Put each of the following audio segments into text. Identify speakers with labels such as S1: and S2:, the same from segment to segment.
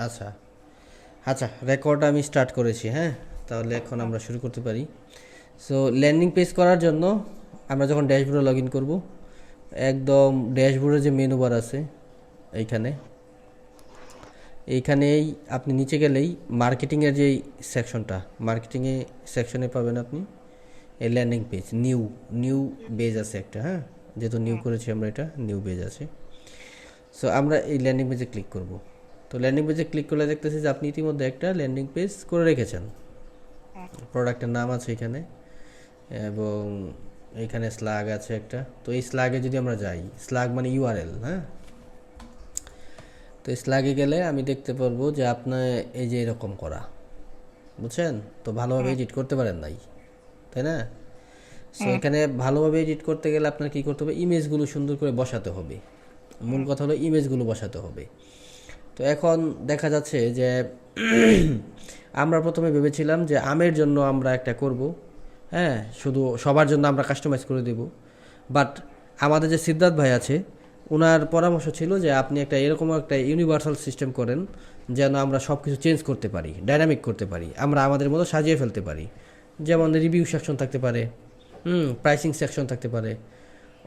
S1: আচ্ছা আচ্ছা, রেকর্ড আমি স্টার্ট করেছি। হ্যাঁ, তাহলে এখন
S2: হ্যাঁ
S1: আমরা শুরু করতে পারি। সো ল্যান্ডিং পেজ করার জন্য আমরা যখন ড্যাশবোর্ডে লগ ইন করবো, একদম ড্যাশবোর্ডে যে মেনু বার আছে এইখানে, এইখানেই আপনি নিচে গেলেই মার্কেটিংয়ের যেই সেকশনটা, মার্কেটিংয়ে সেকশনে পাবেন আপনি এই landing page, new new page আছে একটা। হ্যাঁ, যেহেতু নিউ
S2: হ্যাঁ
S1: করেছি আমরা, এটা নিউ পেজ আছে। সো আমরা এই ল্যান্ডিং পেজে ক্লিক করব। তো ল্যান্ডিং পেজে ক্লিক করলে দেখতেছি যে আপনি ইতিমধ্যে একটা ল্যান্ডিং পেজ করে রেখেছেন।
S2: হ্যাঁ
S1: প্রোডাক্টের নাম আছে এখানে, এবং এখানে স্লাগ আছে একটা। তো এই স্লাগে যদি আমরা যাই, স্লাগ মানে ইউআরএল। হ্যাঁ, তো স্লাগে গেলে আমি দেখতে পারবো যে আপনার এই যে এরকম করা, বুঝছেন? তো ভালোভাবে
S2: হ্যাঁ
S1: এডিট করতে পারেন নাই, তাই না? সো
S2: হ্যাঁ
S1: এখানে ভালোভাবে এডিট করতে গেলে আপনার কী করতে হবে, ইমেজগুলো সুন্দর করে বসাতে হবে। মূল
S2: হ্যাঁ
S1: কথা হলো ইমেজগুলো বসাতে হবে। তো এখন দেখা যাচ্ছে যে আমরা প্রথমে ভেবেছিলাম যে আমের জন্য আমরা একটা করব, হ্যাঁ, শুধু সবার জন্য আমরা কাস্টমাইজ করে দেব। বাট আমাদের যে সিদ্ধার্থ ভাই আছে, ওনার পরামর্শ ছিল যে আপনি একটা এরকম একটা ইউনিভার্সাল সিস্টেম করেন যেন আমরা সব কিছু চেঞ্জ করতে পারি, ডাইনামিক করতে পারি, আমরা আমাদের মতো সাজিয়ে ফেলতে পারি। যেমন রিভিউ সেকশন থাকতে পারে, প্রাইসিং সেকশন থাকতে পারে,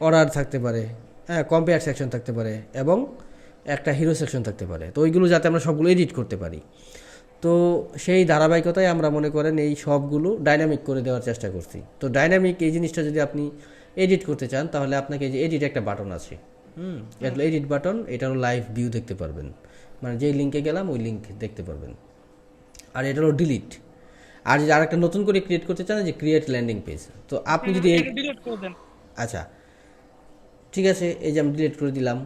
S1: অর্ডার থাকতে পারে, হ্যাঁ, কম্পেয়ার সেকশন থাকতে পারে, এবং একটা হিরো সেকশন থাকতে পারে। তো ওইগুলো যাতে আমরা সবগুলো এডিট করতে পারি। তো সেই ধারাবাহিকতায় আমরা মনে করেন এই সবগুলো ডাইনামিক করে দেওয়ার চেষ্টা করছি। তো ডাইনামিক এই জিনিসটা যদি আপনি এডিট করতে চান, তাহলে আপনাকে এই যে এডিট একটা বাটন আছে, এটা
S2: হ্যাঁ
S1: হলো এডিট বাটন, এটা হলো লাইভ ভিউ দেখতে পারবেন, মানে যেই লিঙ্কে গেলাম ওই লিঙ্ক দেখতে পারবেন। আর এটা হলো ডিলিট। আর যদি আরেকটা নতুন করে ক্রিয়েট করতে চান, যে ক্রিয়েট ল্যান্ডিং পেজ, তো আপনি
S2: এটা
S1: যদি এই,
S2: এটা ডিলিট করে দেন।
S1: আচ্ছা ঠিক আছে, এই যে আমি ডিলিট করে দিলাম।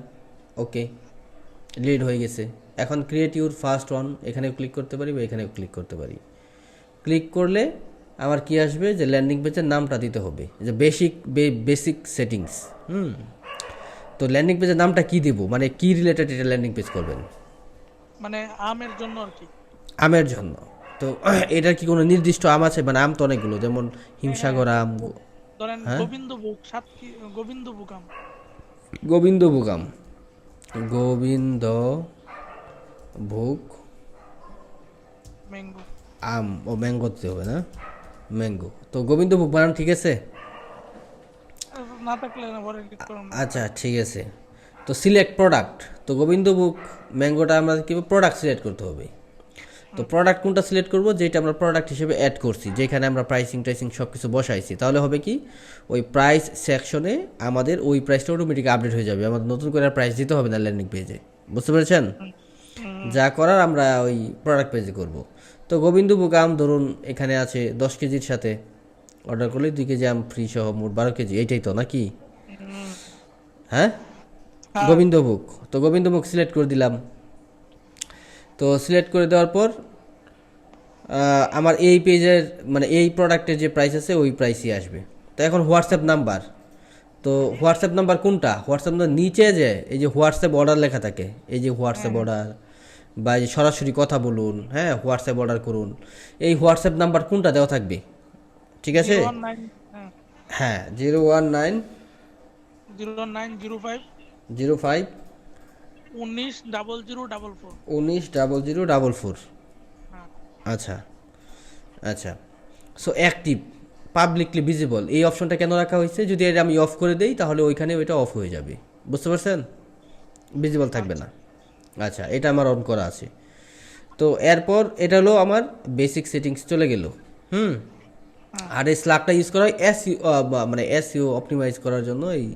S1: ওকে, ডিলিট হয়ে গেছে। এখন ক্রিয়েট ইউর ফার্স্ট ওয়ান, এখানেও ক্লিক করতে পারি বা এখানেও ক্লিক করতে পারি। ক্লিক করলে আমার কি আসবে, যে ল্যান্ডিং পেজের নামটা দিতে হবে, যে বেসিক সেটিংস। তো ল্যান্ডিং পেজের নামটা কি দিব, মানে কি রিলেটেড এটা ল্যান্ডিং পেজ করবেন?
S2: মানে আমের জন্য আর কি।
S1: আমের জন্য। তো এটার কি কোনো নির্দিষ্ট আম আছে? মানে আম তো অনেকগুলো, যেমন
S2: হ্যাঁ
S1: হিমসাগর আম।
S2: ধরেন
S1: হ্যাঁ,
S2: গোবিন্দভোগ গোবিন্দভোগ আম।
S1: গোবিন্দভোগ আম, গোবিন্দ ভোগ
S2: ম্যাঙ্গো।
S1: আম, ও ম্যাঙ্গো দিতে হবে না? ম্যাঙ্গো, তো গোবিন্দভোগ বানান ঠিক আছে।
S2: না থাকলে না পরে এডিট করুন না।
S1: আচ্ছা ঠিক আছে। তো সিলেক্ট প্রোডাক্ট, তো গোবিন্দভোগ ম্যাঙ্গোটা আমরা কি প্রোডাক্ট সিলেক্ট করতে হবে। তো প্রোডাক্ট কোনটা সিলেক্ট করব, যেটা আমরা প্রোডাক্ট হিসেবে অ্যাড করছি, যেখানে আমরা প্রাইসিং টাইসিং সব কিছু বসাইছি। তাহলে হবে কি, ওই প্রাইস সেকশনে আমাদের ওই প্রাইসটা অটোমেটিক আপডেট হয়ে যাবে, আমাদের নতুন করে আর প্রাইস দিতে হবে না ল্যান্ডিং পেজে। বুঝতে পেরেছেন?
S2: হুম, হুম,
S1: যা করার আমরা ওই প্রোডাক্ট পেজে করব। তো গোবিন্দভোগ আম ধরুন এখানে আছে 10 কেজির সাথে অর্ডার করলে 2 কেজি আম ফ্রি সহ মোট 12 কেজি, এইটাই তো নাকি?
S2: হুম,
S1: হ্যাঁ,
S2: হ্যাঁ
S1: গোবিন্দভোগ, তো গোবিন্দভোগ সিলেক্ট করে দিলাম। তো সিলেক্ট করে দেওয়ার পর আমার এই পেজের, মানে এই প্রোডাক্টের যে প্রাইস আছে ওই প্রাইসই আসবে। তো এখন হোয়াটসঅ্যাপ নাম্বার, তো হোয়াটসঅ্যাপ নাম্বার কোনটা, হোয়াটসঅ্যাপ নাম্বার নিচে যে এই যে হোয়াটসঅ্যাপ অর্ডার লেখা থাকে, এই যে
S2: হ্যাঁ
S1: হোয়াটসঅ্যাপ
S2: হ্যাঁ
S1: অর্ডার, বা এই যে সরাসরি কথা বলুন, হ্যাঁ, হোয়াটসঅ্যাপ অর্ডার করুন, এই হোয়াটসঅ্যাপ নাম্বার কোনটা দেওয়া থাকবে, ঠিক আছে?
S2: 019 হ্যাঁ
S1: হ্যাঁ, 019
S2: 0905
S1: 05
S2: 190044।
S1: 190044।
S2: হ্যাঁ
S1: আচ্ছা আচ্ছা। সো অ্যাক্টিভ, পাবলিকলি ভিজিবল, এই অপশনটা কেন রাখা হয়েছে, যদি এটা আমি অফ করে দেই তাহলে ওইখানে ওইটা অফ হয়ে যাবে। বুঝতে পারছেন? ভিজিবল থাকবে
S2: আচ্ছা
S1: না। আচ্ছা, এটা আমার অন করা আছে। তো এরপর এটা হলো আমার বেসিক সেটিংস চলে গেল। হুম।
S2: হ্যাঁ
S1: আর এই স্লাগটা ইউজ করা হয় মানে এসইও অপটিমাইজ করার জন্য এই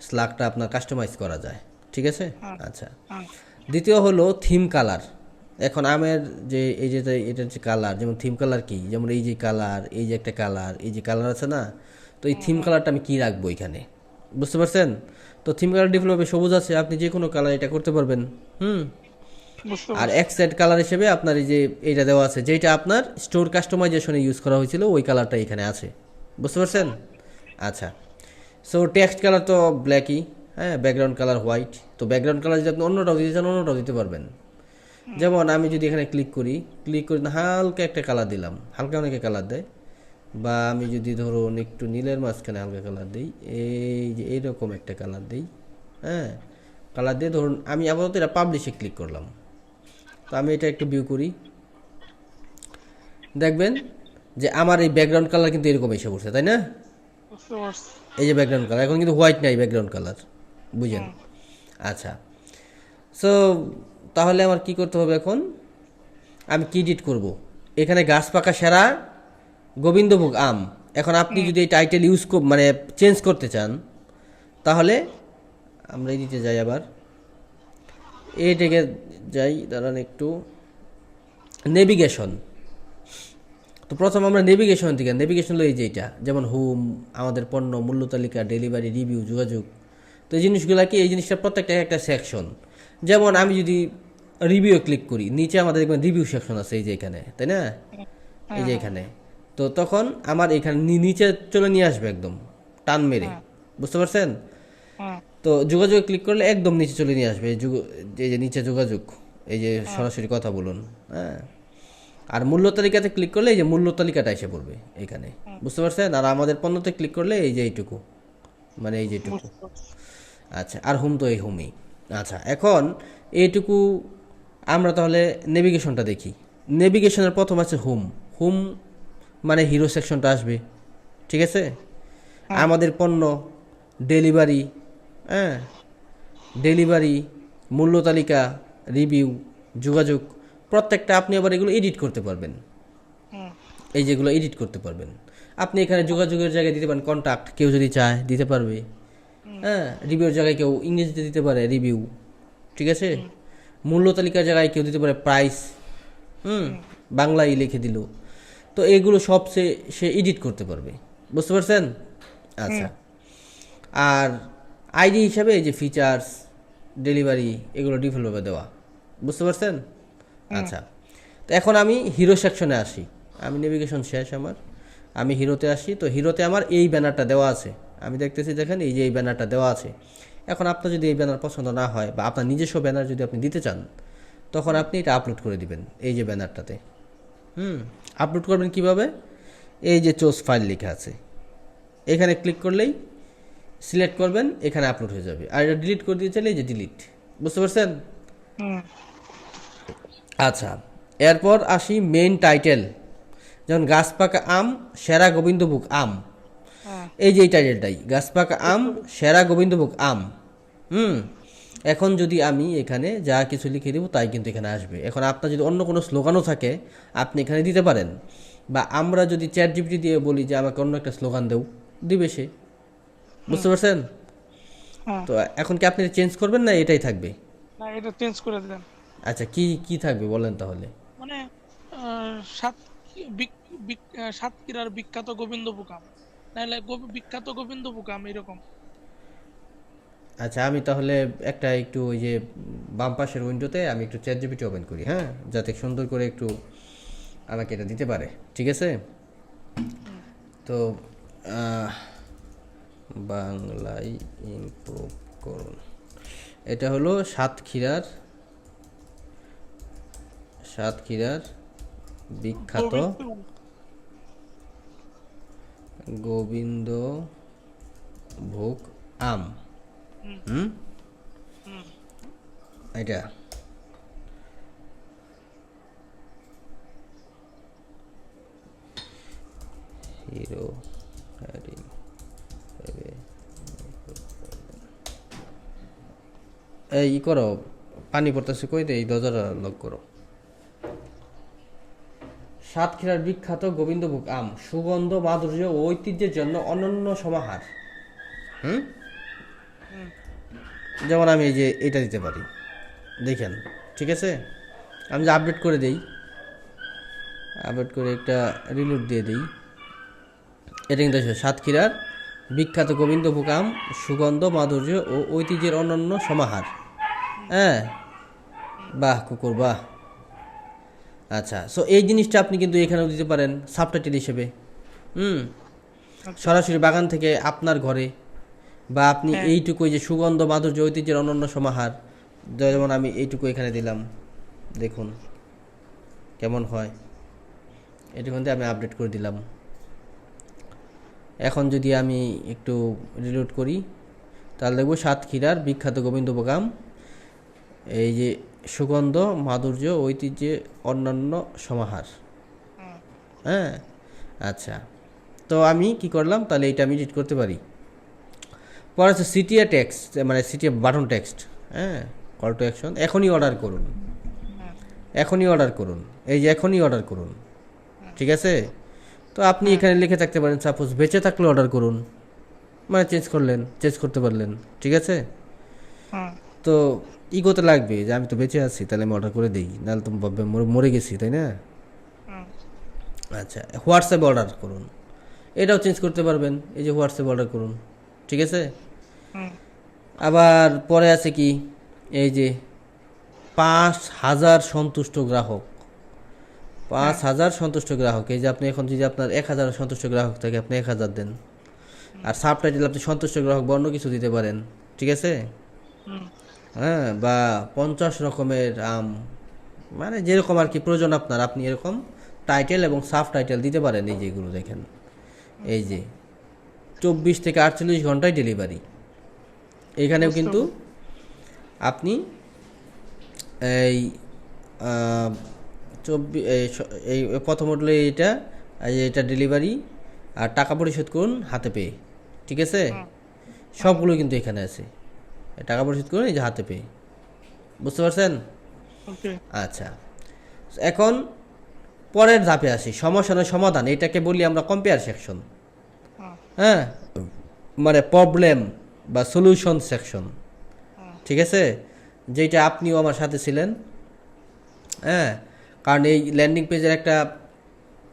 S1: স্লাগটা আপনার কাস্টমাইজ করা যায়, ঠিক আছে?
S2: হ্যাঁ
S1: আচ্ছা,
S2: হ্যাঁ
S1: দ্বিতীয় হলো থিম কালার। এখন আমের যে এই যে এটার যে কালার, যেমন থিম কালার কি, যেমন এই যে কালার, এই যে একটা কালার, এই যে কালার আছে না, তো এই থিম
S2: হ্যাঁ
S1: কালারটা আমি কি রাখবো এখানে, বুঝতে পারছেন? তো থিম কালার ডেভেলপে সবুজ আছে, আপনি যে কোনো কালার এটা করতে পারবেন। হুম।
S2: বুঝতে
S1: আর
S2: পারছি।
S1: এক্সেট কালার হিসেবে আপনার এই যে এইটা দেওয়া আছে, যেটা আপনার স্টোর কাস্টমাইজেশনে ইউজ করা হয়েছিল, ওই কালারটা এখানে আছে। বুঝতে পারছেন? আচ্ছা। সো টেক্সট কালার তো ব্ল্যাকই, হ্যাঁ, ব্যাকগ্রাউন্ড কালার হোয়াইট। তো ব্যাকগ্রাউন্ড কালার যদি আপনি অন্যটাও দিতে চান, অন্যটাও দিতে পারবেন। যেমন আমি যদি এখানে ক্লিক করি, হালকা একটা কালার দিলাম, হালকা অনেকে কালার দেয়, বা আমি যদি ধরুন একটু নীলের মাঝখানে হালকা কালার দিই, এই যে এইরকম একটা কালার দিই, হ্যাঁ, কালার দিয়ে ধরুন আমি আপাতত এটা পাবলিশে ক্লিক করলাম। তো আমি এটা একটু ভিউ করি, দেখবেন যে আমার এই ব্যাকগ্রাউন্ড কালার কিন্তু এরকম এসে পড়ছে, তাই না?
S2: বুঝতে পারছি।
S1: এই যে ব্যাকগ্রাউন্ড কালার, এখন কিন্তু হোয়াইট নাই ব্যাকগ্রাউন্ড কালার, বুঝেন? আচ্ছা, সো তাহলে আমার কি করতে হবে এখন? আমি কি এডিট করব? এখানে গাছ পাকা সেরা গোবিন্দভোগ আম। এখন আপনি যদি এই টাইটেল ইউজ মানে চেঞ্জ করতে চান, তাহলে আমরা এদিকে যাই, আবার এটাকে যাই, দাঁড়ান একটু, নেভিগেশন। তো প্রথম আমরা নেভিগেশন থেকে, নেভিগেশন হলো এই যে এটা, যেমন হোম, আমাদের পণ্য, মূল্য তালিকা, ডেলিভারি, রিভিউ, যোগাযোগ। তো এই জিনিসগুলো কি, এই জিনিসটা প্রত্যেকটা একটা সেকশন। যেমন আমি যদি রিভিউ ক্লিক করি, নিচে আমাদের দেখবেন রিভিউ সেকশন আছে এই যে এখানে, তাই না? এই যে এখানে। তো তখন আমার এখানে নিচে চলে নিয়ে আসবে একদম টান মেরে, বুঝতে পারছেন? তো যোগাযোগ ক্লিক করলে একদম নিচে চলে নিয়ে আসবে, এই যে নিচে যোগাযোগ, এই যে সরাসরি কথা বলুন, হ্যাঁ। আর মূল্য তালিকাতে ক্লিক করলে এই যে মূল্য তালিকাটা এসে পড়বে এখানে, বুঝতে পারছেন? আর আমাদের পণ্যতে ক্লিক করলে এই যে এইটুকু, মানে এই যেটুকু। আচ্ছা, আর হোম তো এই হোমই। আচ্ছা, এখন এইটুকু আমরা তাহলে নেভিগেশনটা দেখি। নেভিগেশনের প্রথম আছে হোম। হোম মানে হিরো সেকশনটা আসবে, ঠিক আছে? আমাদের পণ্য, ডেলিভারি, হ্যাঁ, ডেলিভারি, মূল্য তালিকা, রিভিউ, যোগাযোগ, প্রত্যেকটা আপনি আবার এগুলো এডিট করতে পারবেন। এই যেগুলো এডিট করতে পারবেন আপনি এখানে যোগাযোগের জায়গায় দিতে পারেন কন্ট্যাক্ট, কেউ যদি চায় দিতে পারবে, হ্যাঁ। রিভিউর জায়গায় কেউ ইংরেজিতে দিতে পারে রিভিউ, ঠিক আছে? মূল্য তালিকার জায়গায় কেউ দিতে পারে প্রাইস, বাংলায় লিখে দিল। তো এগুলো সব সে এডিট করতে পারবে, বুঝতে পারছেন? আচ্ছা, আর আইডি হিসাবে এই যে ফিচার্স, ডেলিভারি, এগুলো ডিফল্টভাবে দেওয়া, বুঝতে পারছেন? আচ্ছা, তো এখন আমি হিরো সেকশনে আসি। আমি নেভিগেশন শেষ আমার, আমি হিরোতে আসি। তো হিরোতে আমার এই ব্যানারটা দেওয়া আছে, আমি দেখতেছি, দেখেন এই যে এই ব্যানারটা দেওয়া আছে। এখন আপনার যদি এই ব্যানার পছন্দ না হয়, বা আপনার নিজস্ব ব্যানার যদি আপনি দিতে চান, তখন আপনি এটা আপলোড করে দিবেন এই যে ব্যানারটাতে। আপলোড করবেন কিভাবে? এই যে চোজ ফাইল লেখা আছে, এখানে ক্লিক করলেই সিলেক্ট করবেন, এখানে আপলোড হয়ে যাবে। আর এটা ডিলিট করে দিয়ে চাইলে এই যে ডিলিট, বুঝতে পারছেন? আচ্ছা, এরপর আসি মেইন টাইটেল। যেমন গাছ পাকা আম সেরা গোবিন্দভোগ আম, এই যে এই টাইটেলটাই, গাছ পাকা আম সেরা গোবিন্দভোগ আম। এখন যদি আমি এখানে যা কিছু লিখে দেবো তাই কিন্তু এখানে আসবে। এখন আপনার যদি অন্য কোনো স্লোগানও থাকে আপনি এখানে দিতে পারেন, বা আমরা যদি চ্যাট জিপিটি দিয়ে বলি যে আমাকে অন্য একটা স্লোগান দেও, দিবে সে, বুঝতে পারছেন? তো এখন কি আপনি চেঞ্জ করবেন না এটাই থাকবে?
S2: না, এটা চেঞ্জ করে দেন।
S1: আচ্ছা, কি কি থাকবে বলেন তাহলে?
S2: মানে সাতক্ষীরার বিখ্যাত গোবিন্দভোগ আম, নাহলে বিখ্যাত গোবিন্দভোগ আম এরকম।
S1: আচ্ছা, আমি তাহলে একটা একটু ওই যে বাম পাশের উইন্ডোতে আমি একটু চ্যাট জিপিটি ওপেন করি, হ্যাঁ, যাতে সুন্দর করে একটু আমাকে এটা দিতে পারে, ঠিক আছে? তো বাংলায় ইমপ্রুভ করুন, এটা হলো সাতক্ষীরার বিখ্যাত গোবিন্দভোগ আম। এটা হিরো এই করো, পানি পড়তেছে, কই দে, এই দরজাটা লক করো। সাতক্ষীরার বিখ্যাত গোবিন্দভোগ আম, সুগন্ধ, মাধুর্য ও ঐতিহ্যের জন্য অনন্য সমাহার। যেমন আমি এই যে এটা দিতে পারি, দেখেন, ঠিক আছে? আমি যে আপডেট করে দেই, আপডেট করে একটা রিলোড দিয়ে দিই, এটা কিন্তু সাতক্ষীরার বিখ্যাত গোবিন্দভোগ আম, সুগন্ধ, মাধুর্য ও ঐতিহ্যের অনন্য সমাহার। হ্যাঁ, বাহ কুকুর বাহ। আচ্ছা, সো এই জিনিসটা আপনি কিন্তু এখানেও দিতে পারেন সাবটাইটেল হিসেবে। সরাসরি বাগান থেকে আপনার ঘরে, বা আপনি এইটুকু যে সুগন্ধ, মাধুর্য, ঐতিহ্যের অনন্য সমাহার, যেমন আমি এইটুকু এখানে দিলাম, দেখুন কেমন হয়। এটুকু আমি আপডেট করে দিলাম। এখন যদি আমি একটু রিলোড করি, তাহলে দেখব সাতক্ষীরার বিখ্যাত গোবিন্দভোগ আম, এই যে সুগন্ধ, মাধুর্য, ঐতিহ্যে অন্যান্য সমাহার।
S2: হুম,
S1: হ্যাঁ, আচ্ছা। তো আমি কি করলাম, তাহলে এটা আমি এডিট করতে পারি। পরে হচ্ছে সিটিএ টেক্সট, মানে সিটিএ বাটন টেক্সট। হ্যাঁ, কল টু অ্যাকশন, এখনই অর্ডার করুন,
S2: হুম,
S1: এখনই অর্ডার করুন, এই যে এখনই অর্ডার করুন। ঠিক আছে? তো আপনি এখানে লিখে থাকতে পারেন সাপোজ বেঁচে থাকলে অর্ডার করুন, মানে চেঞ্জ করলেন, চেঞ্জ করতে পারলেন। ঠিক আছে?
S2: হুম,
S1: তো ইগোতে লাগবে যে আমি তো বেঁচে আছি, তাহলে আমি অর্ডার করে দিই, নাহলে তো ভাববে মরে গেছি, তাই না?
S2: হুম,
S1: আচ্ছা, হোয়াটসঅ্যাপে অর্ডার করুন, এটাও চেঞ্জ করতে পারবেন, এই যে হোয়াটসঅ্যাপে অর্ডার করুন। ঠিক আছে?
S2: হুম,
S1: আবার পরে আছে কি, এই যে 5,000 সন্তুষ্ট গ্রাহক, 5,000 সন্তুষ্ট গ্রাহক। এই যে আপনি এখন যদি আপনার 1,000 সন্তুষ্ট গ্রাহক থাকে, আপনি 1,000 দেন। আর সাবটাইটেল আপনি সন্তুষ্ট গ্রাহক বা অন্য কিছু দিতে পারেন। ঠিক আছে?
S2: হুম,
S1: হ্যাঁ, বা 50 রকমের আম, মানে যেরকম আর কি প্রয়োজন আপনার, আপনি এরকম টাইটেল এবং সাব টাইটেল দিতে পারেন। এই যেগুলো দেখেন, এই যে 24 থেকে 48 ঘন্টায় ডেলিভারি। এখানেও
S2: বুঝতে
S1: কিন্তু
S2: পারছি।
S1: আপনি এই 24 এই প্রথম হলো এইটা, এই যে এটা ডেলিভারি, আর টাকা পরিশোধ করুন হাতে পেয়ে। ঠিক আছে?
S2: হুম,
S1: সবগুলো কিন্তু এখানে আছে। টাকা পরিশোধ করুন এই যে হাতে পেয়ে। বুঝতে পারছেন?
S2: ওকে।
S1: আচ্ছা, এখন পরের ধাপে আসি, সমস্যা নয় সমাধান। এটাকে বলি আমরা কম্পেয়ার সেকশন।
S2: হুম,
S1: হ্যাঁ, মানে প্রবলেম বা সলিউশন সেকশন।
S2: হুম,
S1: ঠিক আছে? যেটা আপনিও আমার সাথে ছিলেন। হ্যাঁ, কারণ এই ল্যান্ডিং পেজের একটা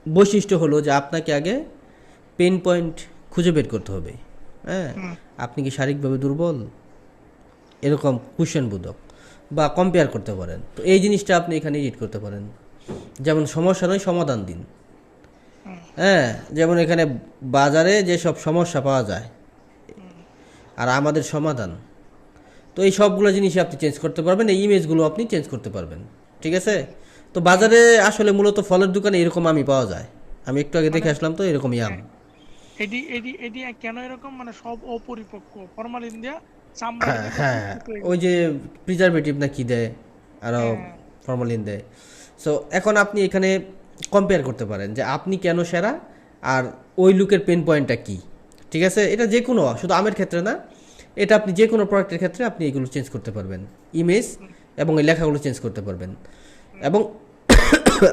S1: বৈশিষ্ট্য হলো যে আপনাকে আগে পেন পয়েন্ট খুঁজে বের করতে হবে। হ্যাঁ,
S2: হুম,
S1: আপনি কি শারীরিকভাবে দুর্বল, এরকম কোশ্চেন বোধক, বা কম্পেয়ার করতে পারেন। তো এই জিনিসটা আপনি এখানে এডিট করতে পারেন। যেমন সমস্যা নয় সমাধান দিন।
S2: হুম,
S1: হ্যাঁ, যেমন এখানে বাজারে যেসব সমস্যা পাওয়া যায় আর আমাদের সমাধান, তো এই সবগুলো জিনিসই আপনি চেঞ্জ করতে পারবেন। এই ইমেজগুলো আপনি চেঞ্জ করতে পারবেন। ঠিক আছে? তো বাজারে আসলে মূলত ফলের দোকানে এরকম আমই পাওয়া যায়। আমি একটু আগে
S2: মানে
S1: দেখে আসলাম, তো এরকমই আম।
S2: হ্যাঁ, এডি এডি এডি কেন এরকম, মানে সব অপরিপক্ক ফরমালিন দিয়া চামড়াটা দেখো
S1: হ্যাঁ,
S2: ফুসফুস হয়ে
S1: ওই
S2: গেছে।
S1: যে প্রিজারভেটিভ না কি দেয়, আরও
S2: হ্যাঁ,
S1: ফরমালিন দেয়। সো এখন আপনি এখানে কম্পেয়ার করতে পারেন যে আপনি কেন সেরা, আর ওই লুকের পেন পয়েন্টটা কী। ঠিক আছে? এটা যে কোনো, শুধু আমের ক্ষেত্রে না, এটা আপনি যে কোনো প্রোডাক্টের ক্ষেত্রে আপনি এগুলো চেঞ্জ করতে পারবেন। ইমেজ এবং এই লেখাগুলো চেঞ্জ করতে পারবেন। এবং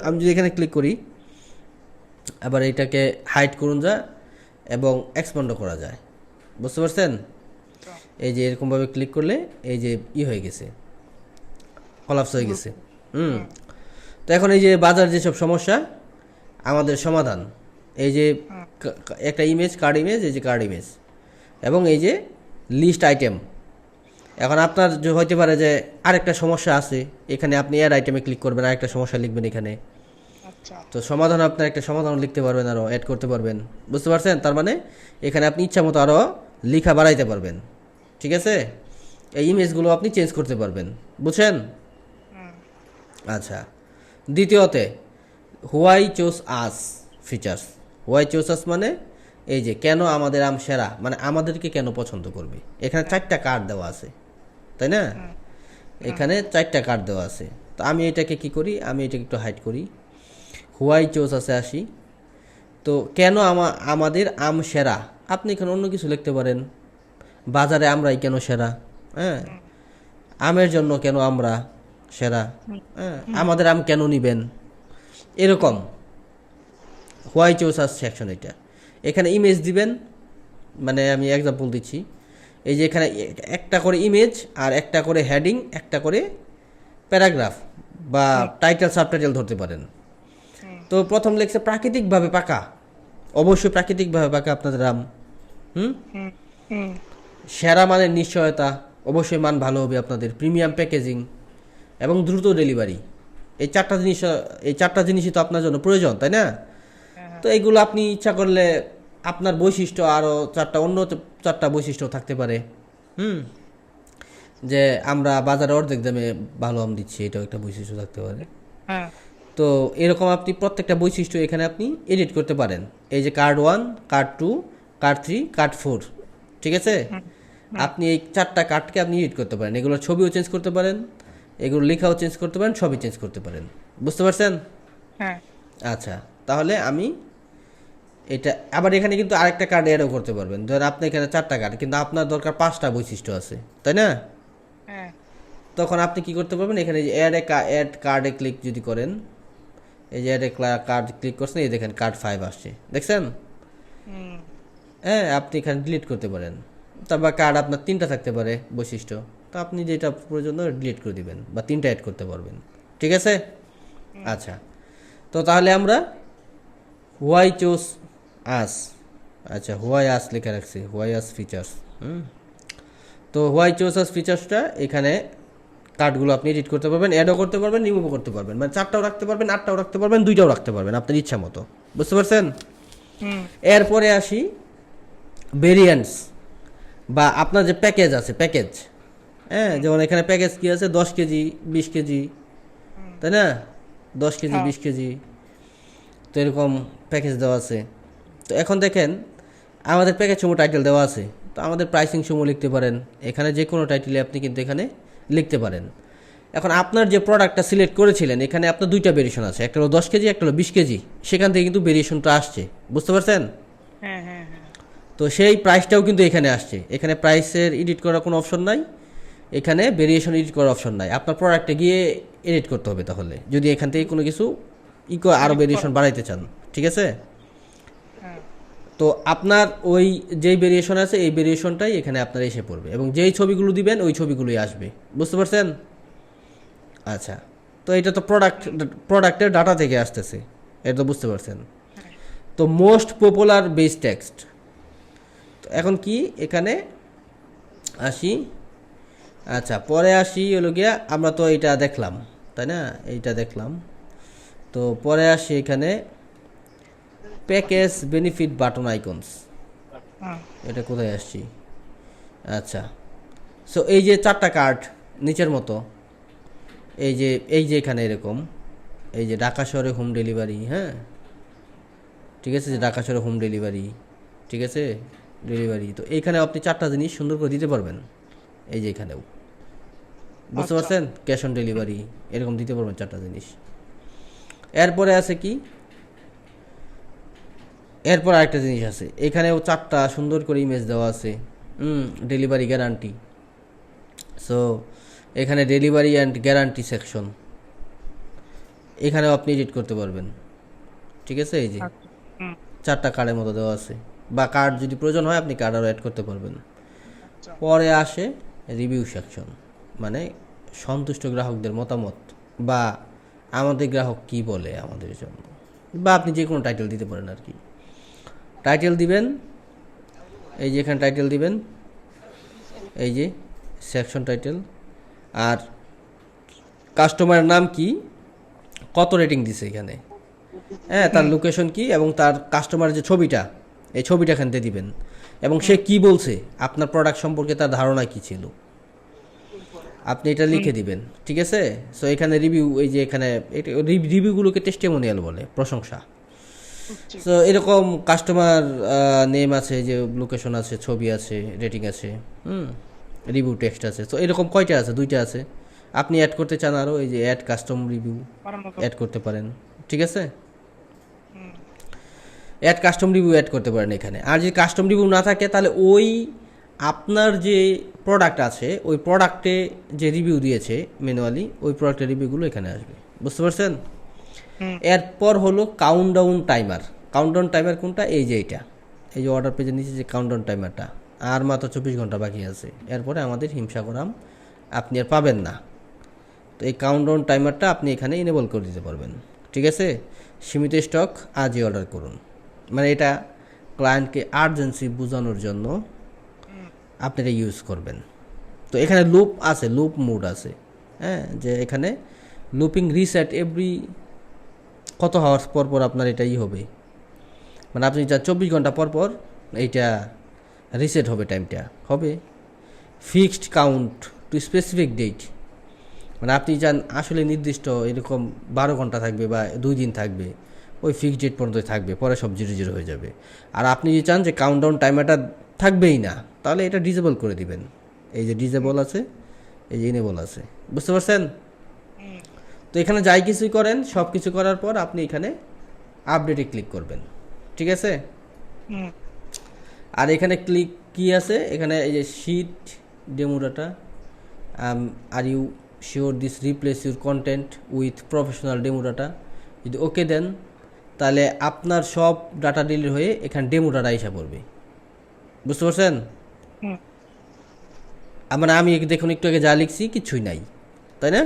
S1: আমি যদি এখানে ক্লিক করি, আবার এটাকে হাইড করুন যা, এবং এক্সপান্ডও করা যায়। বুঝতে পারছেন?
S2: আচ্ছা,
S1: এই যে এরকমভাবে ক্লিক করলে এই যে হয়ে গেছে, কলাপস হয়ে গেছে। হুম।
S2: হুম,
S1: তো এখন এই যে বাজার যেসব সমস্যা, আমাদের সমাধান, এই যে
S2: হুম,
S1: একটা ইমেজ, কার্ড ইমেজ, এই যে কার্ড ইমেজ, এবং এই যে লিস্ট আইটেম। এখন আপনার যে হইতে পারে যে আরেকটা সমস্যা আছে, এখানে আপনি এর আইটেমে ক্লিক করবেন, আরেকটা সমস্যা লিখবেন এখানে।
S2: আচ্ছা,
S1: তো সমাধান, আপনার একটা সমাধান লিখতে পারবেন, আরও অ্যাড করতে পারবেন। বুঝতে পারছেন? তার মানে এখানে আপনি ইচ্ছা মতো আরও লিখা বাড়াইতে পারবেন। ঠিক আছে? এই ইমেজগুলো আপনি চেঞ্জ করতে পারবেন। বুঝছেন?
S2: হুম,
S1: আচ্ছা, দ্বিতীয়তে why choose us features. Why choose us মানে এই যে কেন আমাদের আম সেরা, মানে আমাদেরকে কেন পছন্দ করবে। এখানে 4টা কার্ড দেওয়া আছে, তাই না?
S2: হুম,
S1: এখানে 4টা কার্ড দেওয়া আছে। তো আমি এটাকে কি করি, আমি এটাকে একটু হাইড করি, হোয়াই চোজ আসে আসি। তো কেন আমাদের আম সেরা, আপনি এখানে অন্য কিছু লিখতে পারেন। বাজারে আমরাই কেন সেরা, হ্যাঁ, আমের জন্য কেন আমরা সেরা,
S2: হুম,
S1: হ্যাঁ, আমাদের আম কেন নিবেন, এরকম হোয়াই চোজ আস সেকশন। এটা এখানে ইমেজ দিবেন, মানে আমি এক্সাম্পল দিচ্ছি। এই যে এখানে একটা করে ইমেজ, আর একটা করে হেডিং, একটা করে প্যারাগ্রাফ বা টাইটেল সাবটাইটেল ধরতে পারেন।
S2: হুম,
S1: তো প্রথম লেখছে প্রাকৃতিকভাবে পাকা, অবশ্যই প্রাকৃতিকভাবে পাকা আপনাদের আম। হুম।
S2: হুম, হুম,
S1: সেরা মানের নিশ্চয়তা, অবশ্যই মান ভালো হবে আপনাদের, প্রিমিয়াম প্যাকেজিং এবং দ্রুত ডেলিভারি। এই 4টা জিনিস, এই 4টা জিনিসই তো আপনার জন্য প্রয়োজন, তাই না?
S2: হ্যাঁ,
S1: তো এইগুলো আপনি ইচ্ছা করলে আপনার বৈশিষ্ট্য আরও 4টা, অন্য 4টা বৈশিষ্ট্য থাকতে পারে। হুম। যে আমরা বাজারে অর্ধেক দামে ভালো আম দিচ্ছি, এটাও একটা বৈশিষ্ট্য থাকতে পারে।
S2: হ্যাঁ,
S1: তো এরকম আপনি প্রত্যেকটা বৈশিষ্ট্য এখানে আপনি এডিট করতে পারেন। এই যে কার্ড 1, কার্ড 2, কার্ড 3, কার্ড 4। ঠিক আছে?
S2: হুম,
S1: আপনি এই 4টা কার্ডকে আপনি এডিট করতে পারেন, এগুলোর ছবিও চেঞ্জ করতে পারেন, এগুলো লেখাও চেঞ্জ করতে পারেন, সবই চেঞ্জ করতে পারেন। বুঝতে পারছেন?
S2: হ্যাঁ।
S1: আচ্ছা, তাহলে আমি এটা আবার এখানে কিন্তু আরেকটা কার্ড অ্যাডও করতে পারবেন। ধরেন আপনি এখানে 4টা কার্ড, কিন্তু আপনার দরকার 5টা বৈশিষ্ট্য আছে, তাই না?
S2: হ্যাঁ।
S1: তখন আপনি কি করতে পারবেন, এখানে যে অ্যাড কার্ডে ক্লিক যদি করেন, এই যে অ্যাডে কার্ড ক্লিক করছেন, এই দেখেন কার্ড 5 আসছে, দেখছেন?
S2: হুম।
S1: হ্যাঁ, আপনি এখানে ডিলিট করতে পারেন। তারপর কার্ড আপনার 3টা থাকতে পারে বৈশিষ্ট্য, তো আপনি যেটা প্রয়োজন ডিলিট করে দিবেন বা 3টা অ্যাড করতে পারবেন। ঠিক আছে? আচ্ছা, তো তাহলে আমরা হোয়াই চুজ আস, আচ্ছা হোয়াই আস লেখা রাখছি, হোয়াই আস ফিচার্স। তো হোয়াই চুজ আস ফিচার্সটা এখানে কার্ডগুলো আপনি এডিট করতে পারবেন, অ্যাডও করতে পারবেন, রিমুভও করতে পারবেন। মানে 4টাও রাখতে পারবেন, 8টাও রাখতে পারবেন, 2টাও রাখতে পারবেন আপনার ইচ্ছা মতো। বুঝতে পারছেন?
S2: হুম।
S1: এরপরে আসি ভেরিয়েন্টস বা আপনার যে প্যাকেজ আছে, প্যাকেজ। হ্যাঁ, যেমন এখানে প্যাকেজ কি আছে, 10 কেজি, 20 কেজি, তাই না? 10 কেজি, 20 কেজি, তো এরকম প্যাকেজ দেওয়া আছে। তো এখন দেখেন আমাদের প্যাকেজ সমূহ টাইটেল দেওয়া আছে, তো আমাদের প্রাইসিং সমূহ লিখতে পারেন এখানে, যে কোনো টাইটেলে আপনি কিন্তু এখানে লিখতে পারেন। এখন আপনার যে প্রোডাক্টটা সিলেক্ট করেছিলেন, এখানে আপনার 2টা ভেরিয়েশন আছে, একটা হলো 10 কেজি, একটা হলো 20 কেজি। সেখান থেকে কিন্তু ভেরিয়েশনটা আসছে, বুঝতে পারছেন?
S2: হ্যাঁ। হ্যাঁ। হ্যাঁ।
S1: তো সেই প্রাইসটাও কিন্তু এখানে আসছে। এখানে প্রাইসের এডিট করার কোনো অপশন নাই, এখানে ভেরিয়েশন এডিট করার অপশন নাই। আপনার প্রোডাক্টে গিয়ে এডিট করতে হবে তাহলে, যদি এখান থেকে কোনো কিছু আরও ভেরিয়েশন বাড়াইতে চান। ঠিক আছে?
S2: হ্যাঁ।
S1: তো আপনার ওই যেই ভেরিয়েশন আছে, এই ভেরিয়েশনটাই এখানে আপনার এসে পড়বে, এবং যেই ছবিগুলো দিবেন ওই ছবিগুলোই আসবে। বুঝতে পারছেন? আচ্ছা, তো এটা তো প্রোডাক্টের ডাটা থেকে আসতেছে, এটা তো বুঝতে পারছেন। তো মোস্ট পপুলার বেস টেক্সট, তো এখন কি এখানে আসি। আচ্ছা, পরে আসি হলো গিয়া, আমরা তো এইটা দেখলাম, তাই না? এইটা দেখলাম। তো পরে আসি এখানে প্যাকেজ বেনিফিট বাটন আইকনস,
S2: হ্যাঁ।
S1: এটা কোথায় আসছি? আচ্ছা, সো এই যে 4টা কার্ড নিচের মতো, এই যে এখানে এরকম, এই যে ঢাকা শহরে হোম ডেলিভারি, হ্যাঁ ঠিক আছে, যে ঢাকা শহরে হোম ডেলিভারি, ঠিক আছে, ডেলিভারি। তো এইখানে আপনি 4টা জিনিস সুন্দর করে দিতে পারবেন, এই যে এখানেও, বুঝতে
S2: আচ্ছা।
S1: পারছেন? ক্যাশ অন ডেলিভারি, এরকম দিতে পারবেন 4টা জিনিস। এরপরে আছে কি, এরপর আরেকটা জিনিস আছে, এখানেও 4টা সুন্দর করে ইমেজ দেওয়া আছে, ডেলিভারি গ্যারান্টি। সো এখানে ডেলিভারি অ্যান্ড গ্যারান্টি সেকশন, এখানেও আপনি এডিট করতে পারবেন। ঠিক আছে? এই যে
S2: আচ্ছা। হুম।
S1: 4টা কার্ডের মতো দেওয়া আছে, বা কার্ড যদি প্রয়োজন হয় আপনি কার্ড আরও অ্যাড করতে পারবেন।
S2: আচ্ছা।
S1: পরে আসে রিভিউ সেকশন, মানে সন্তুষ্ট গ্রাহকদের মতামত, বা আমাদের গ্রাহক কি বলে আমাদের জন্য, বা আপনি যে কোনো টাইটেল দিতে পারেন আর কি। টাইটেল দিবেন, এই যে এখানে টাইটেল দিবেন, এই যে সেকশন টাইটেল, আর কাস্টমারের নাম কি, কত রেটিং দিছে এখানে, হ্যাঁ, তার লোকেশন কি, এবং তার কাস্টমারের যে ছবিটা, এই ছবিটা এখান থেকে দিবেন, এবং সে কি বলছে আপনার প্রোডাক্ট সম্পর্কে, তার ধারণা কি ছিল, আপনি এটা লিখে দিবেন। ঠিক আছে? সো এখানে রিভিউ, এই যে এখানে রিভিউগুলোকে টেস্টিমোনিয়াল বলে, প্রশংসা।
S2: বুঝছি।
S1: সো এরকম কাস্টমার নেম আছে, যে লোকেশন আছে, ছবি আছে, রেটিং আছে, রিভিউ টেক্সট আছে। তো এরকম কয়টা আছে? 2টা আছে। আপনি অ্যাড করতে চান আরও, এই যে অ্যাড কাস্টম রিভিউ,
S2: বাড়ানো তো।
S1: অ্যাড করতে পারেন। ঠিক আছে?
S2: হুম।
S1: অ্যাড কাস্টম রিভিউ অ্যাড করতে পারেন এখানে। আর যদি কাস্টম রিভিউ না থাকে, তাহলে ওই আপনার যে প্রোডাক্ট আছে, ওই প্রোডাক্টে যে রিভিউ দিয়েছে ম্যানুয়ালি, ওই প্রোডাক্টের রিভিউগুলো এখানে আসবে। বুঝতে পারছেন?
S2: হুম।
S1: এরপর হলো কাউন্টডাউন টাইমার। কাউন্টডাউন টাইমার কোনটা? এই যে এইটা, এই যে অর্ডার পেজের নিচে যে কাউন্টডাউন টাইমারটা, আর মাত্র 24 ঘন্টা বাকি আছে, এরপরে আমাদের হিমসাগরাম আপনি আর পাবেন না। তো এই কাউন্টডাউন টাইমারটা আপনি এখানে ইনেবল করে দিতে পারবেন। ঠিক আছে? সীমিত স্টক, আজই অর্ডার করুন, মানে এটা ক্লায়েন্টকে আর্জেন্সি বোঝানোর জন্য আপনি এটা ইউজ করবেন। তো এখানে লুপ আছে, লুপ মুড আছে, হ্যাঁ, যে এখানে লুপিং রিসেট এভরি কত হাওয়ার্স পর পর আপনার এটাই হবে, মানে আপনি যা 24 ঘন্টা পর পর এইটা রিসেট হবে, টাইমটা হবে। Fixed count to specific date, মানে আপনি যান আসলে নির্দিষ্ট এরকম 12 ঘন্টা থাকবে বা 2 দিন থাকবে, ওই ফিক্সড ডেট পর্যন্ত থাকবে, পরে সব 0 0 হয়ে যাবে। আর আপনি যদি চান যে কাউন্টডাউন টাইমারটা থাকবেই না, তাহলে এটা ডিসেবল করে দিবেন। এই যে ডিসেবল আছে, এই যে ইনেবল আছে। বুঝতে পারছেন? এখানে যাই কিছুই করেন, সব কিছু করার পর আপনি এখানে আপডেটে ক্লিক করবেন, ঠিক আছে।
S2: হুম।
S1: আর এখানে ক্লিক কি আছে, এখানে এই যে sheet demo data, are you sure this replace your content with professional demo data, যদি ওকে দেন তাহলে আপনার সব ডাটা ডিলিট হয়ে এখানে ডেমো ডাটা এসে পড়বে, বুঝতে পারছেন।
S2: হুম।
S1: মানে আমি দেখুন একটু আগে যা লিখছি কিচ্ছুই নাই, তাই না,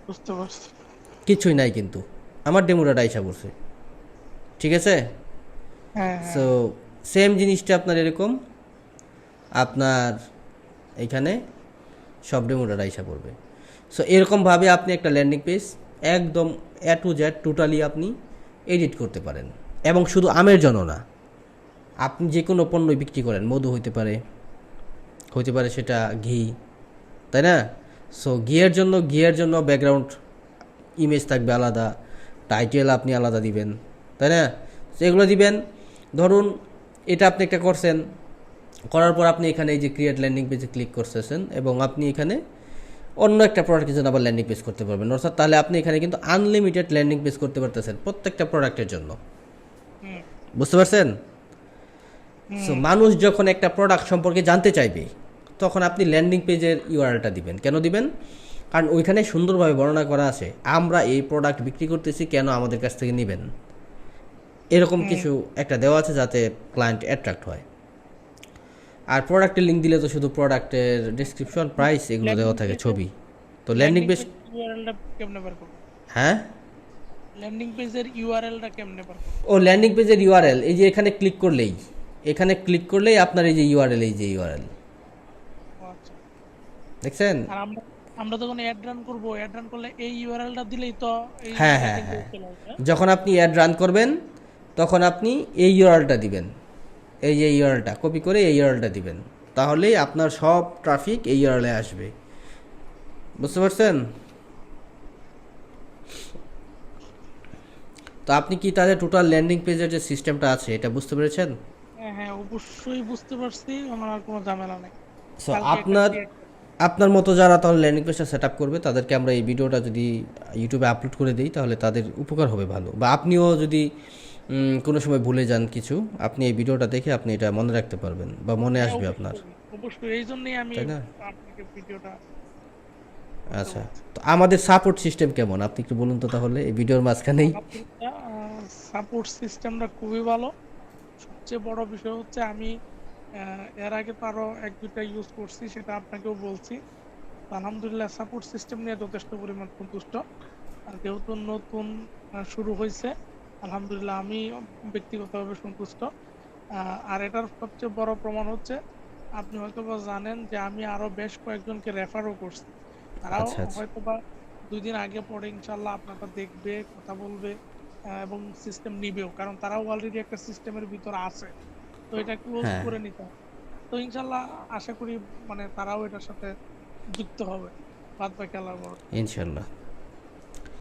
S2: বুঝতে পারছি।
S1: কিচ্ছুই নাই, কিন্তু আমার ডেমো ডাটা এসে পড়ছে, ঠিক আছে।
S2: হ্যাঁ
S1: সো
S2: হ্যাঁ।
S1: সেম জিনিসটা আপনার এরকম, আপনার এখানে সব ডেমো ডাটা এসে পড়বে। সো এরকমভাবে আপনি একটা ল্যান্ডিং পেজ একদম এ টু জেড টোটালি আপনি এডিট করতে পারেন। এবং শুধু আমের জন্য না, আপনি যে কোনো পণ্য বিক্রি করেন, মধু হইতে পারে সেটা ঘি, তাই না। সো ঘিয়ের জন্য ব্যাকগ্রাউন্ড ইমেজ থাকবে আলাদা, টাইটেল আপনি আলাদা দিবেন, তাই না। সো এগুলো দিবেন। ধরুন এটা আপনি একটা করছেন, করার পর আপনি এখানে এই যে ক্রিয়েট ল্যান্ডিং পেজে ক্লিক করতেছেন এবং আপনি এখানে অন্য একটা প্রোডাক্টের জন্য আবার ল্যান্ডিং পেজ করতে পারবেন, অর্থাৎ তাহলে আপনি এখানে কিন্তু আনলিমিটেড ল্যান্ডিং পেজ করতে পারতেছেন প্রত্যেকটা প্রোডাক্টের জন্য,
S2: হুম।
S1: বুঝতে পারছেন। সো মানুষ যখন একটা প্রোডাক্ট সম্পর্কে জানতে চাইবে তখন আপনি ল্যান্ডিং পেজের ইউআরএলটা দিবেন। কেন দিবেন? কারণ ওইখানে সুন্দরভাবে বর্ণনা করা আছে আমরা এই প্রোডাক্ট বিক্রি করতেছি, কেন আমাদের কাছ থেকে নেবেন, এরকম কিছু একটা দেওয়া আছে যাতে ক্লায়েন্ট অ্যাট্রাক্ট হয়। আর প্রোডাক্টের লিঙ্ক দিলে তো শুধু প্রোডাক্টের ডেসক্রিপশন, প্রাইস এগুলো দেওয়া থাকে, ছবি। তো ল্যান্ডিং পেজ,
S2: ইউআরএলটা কেমনে বার করব?
S1: হ্যাঁ,
S2: ল্যান্ডিং পেজের ইউআরএলটা কেমনে বার করব?
S1: ও ল্যান্ডিং পেজের ইউআরএল এই যে এখানে ক্লিক করলেই আপনার এই যে ইউআরএল,
S2: ও আচ্ছা।
S1: দেখছেন।
S2: আর আমরা আমরা যখন অ্যাড রান করব, অ্যাড রান করলে এই ইউআরএলটা দিলেই তো এই
S1: হ্যাঁ হ্যাঁ
S2: landing
S1: হ্যাঁ,
S2: page চলে আসবে, হ্যাঁ?
S1: যখন আপনি অ্যাড রান করবেন তখন আপনি এই ইউআরএলটা দিবেন, এই যে ইউআরএলটা কপি করে এই ইউআরএলটা দিবেন, তাহলেই আপনার সব ট্রাফিক এই ইউআরএলে আসবে, বুঝতে পারছেন। তো আপনি কি তাদের টোটাল ল্যান্ডিং পেজের যে সিস্টেমটা আছে এটা বুঝতে পেরেছেন?
S2: হ্যাঁ হ্যাঁ, অবশ্যই বুঝতে পারছি। আমার আর কোনো ঝামেলা নাই।
S1: সো
S2: কালকে একটা
S1: আপনার
S2: create
S1: আপনার মতো যারা তাহলে ল্যান্ডিং পেজটা সেট আপ করবে তাদেরকে আমরা এই ভিডিওটা যদি ইউটিউবে আপলোড করে দিই তাহলে তাদের উপকার হবে ভালো। বা আপনিও যদি কোনো সময় ভুলে যান কিছু, আপনি এই ভিডিওটা দেখে আপনি এটা মনে রাখতে পারবেন বা মনে
S2: হ্যাঁ,
S1: আসবে আপনার,
S2: অবশ্যই এই জন্যই আমি
S1: তাই না।
S2: আপনাকে ভিডিওটা করতে
S1: আচ্ছা,
S2: বলছি।
S1: তো আমাদের সাপোর্ট সিস্টেম কেমন আপনি একটু বলুন তো তাহলে এই ভিডিওর মাঝখানেই।
S2: আলহামদুলিল্লাহ, সাপোর্ট সিস্টেমটা খুবই ভালো। সবচেয়ে বড় বিষয় হচ্ছে আমি এর আগে তো আরো এক দুইটা ইউজ করছি, সেটা আপনাকেও বলছি। তো আলহামদুলিল্লাহ সাপোর্ট সিস্টেম নিয়ে যথেষ্ট পরিমাণ সন্তুষ্ট। আর যেহেতু নতুন শুরু হয়েছে, আলহামদুলিল্লাহ আমি ব্যক্তিগতভাবে সন্তুষ্ট। আর এটার সবচেয়ে বড় প্রমাণ হচ্ছে, আপনি হয়তোবা জানেন যে আমি আরো বেশ কয়েকজনকে রেফারও করছি। তারাও
S1: আচ্ছা আচ্ছা,
S2: হয়তোবা 2 দিন আগে পরে ইনশাল্লাহ আপনারটা দেখবে, কথা বলবে, এবং সিস্টেম নিবেও, কারণ তারাও অলরেডি একটা সিস্টেমের ভিতর আছে। তো এটা ক্লোজ
S1: হ্যাঁ
S2: করে নিতে হবে। তো ইনশাল্লাহ আশা করি মানে তারাও এটার সাথে যুক্ত হবে বাদ বাকি আল্লাহর বরকত।
S1: ইনশাল্লাহ।